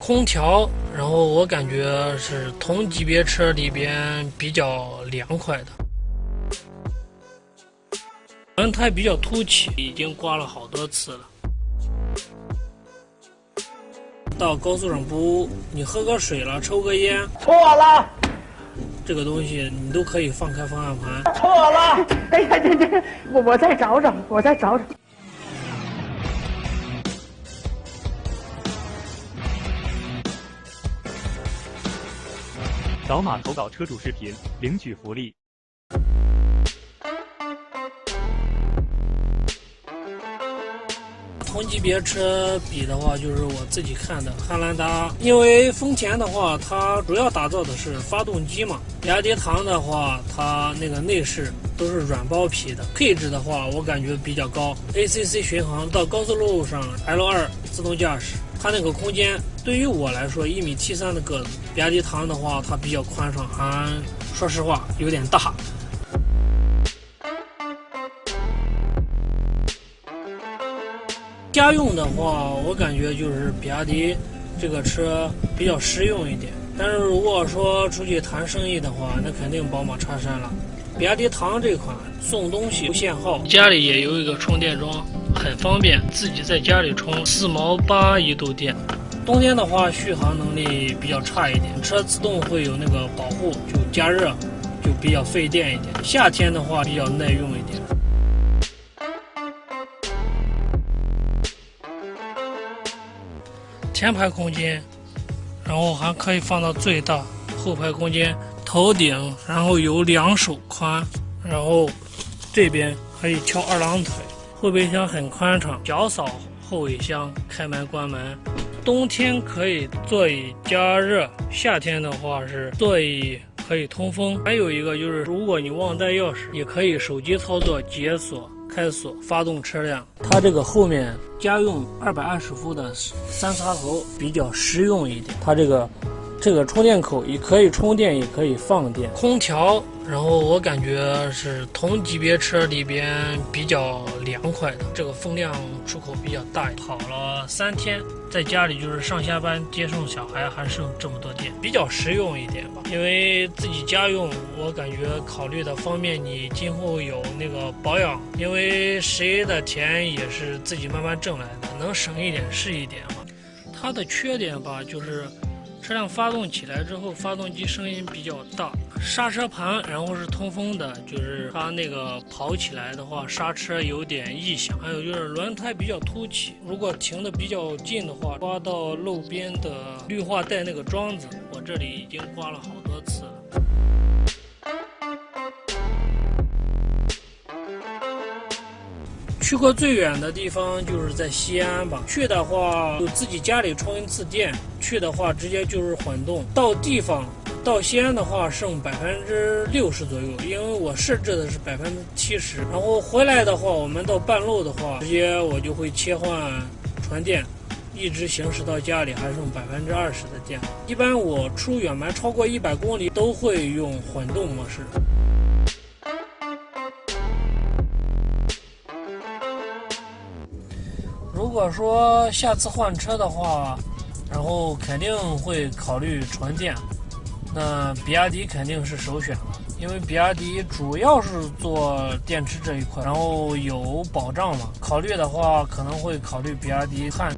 空调，然后我感觉是同级别车里边比较凉快的。轮胎比较凸起，已经刮了好多次了。到高速上不，你喝个水了，抽个烟，错了，这个东西你都可以放开方向盘。错了，哎呀，这，我再找找，我再找找。扫码投稿车主视频，领取福利。同级别车比的话，就是我自己看的汉兰达，因为丰田的话，它主要打造的是发动机嘛。比亚迪唐的话，它那个内饰都是软包皮的，配置的话，我感觉比较高。ACC 巡航到高速路上 L2 自动驾驶，它那个空间对于我来说1.73米的个子，比亚迪唐的话，它比较宽敞，还说实话有点大。家用的话，我感觉就是比亚迪这个车比较实用一点。但是如果说出去谈生意的话，那肯定宝马叉3了。比亚迪唐这款送东西不限号，家里也有一个充电桩，很方便，自己在家里充4毛8一度电。冬天的话，续航能力比较差一点，车自动会有那个保护，就加热就比较费电一点。夏天的话比较耐用一点。前排空间，然后还可以放到最大，后排空间，头顶，然后有2手宽，然后这边可以翘2郎腿，后备箱很宽敞，脚扫后备箱，开门关门。冬天可以座椅加热，夏天的话是座椅可以通风。还有一个就是，如果你忘带钥匙，也可以手机操作解锁、开锁、发动车辆。它这个后面家用220伏的3插头比较实用一点。它这个充电口也可以充电，也可以放电。空调，然后我感觉是同级别车里边比较凉快的。这个风量出口比较大，跑了3天，在家里就是上下班接送小孩还剩这么多电，比较实用一点吧。因为自己家用，我感觉考虑的方面，你今后有那个保养，因为谁的钱也是自己慢慢挣来的，能省一点是一点嘛。它的缺点吧，就是车辆发动起来之后，发动机声音比较大，刹车盘然后是通风的，就是它那个跑起来的话，刹车有点异响。还有就是轮胎比较凸起，如果停的比较近的话，刮到路边的绿化带那个桩子，我这里已经刮了好多次了。去过最远的地方就是在西安吧，去的话就自己家里充1次电，去的话直接就是混动。到西安的话剩60%左右，因为我设置的是70%。然后回来的话，我们到半路的话，直接我就会切换传电，一直行驶到家里还剩20%的电。一般我出远门超过100公里都会用混动模式。如果说下次换车的话，然后肯定会考虑纯电，那比亚迪肯定是首选了，因为比亚迪主要是做电池这一块，然后有保障嘛。考虑的话，可能会考虑比亚迪汉。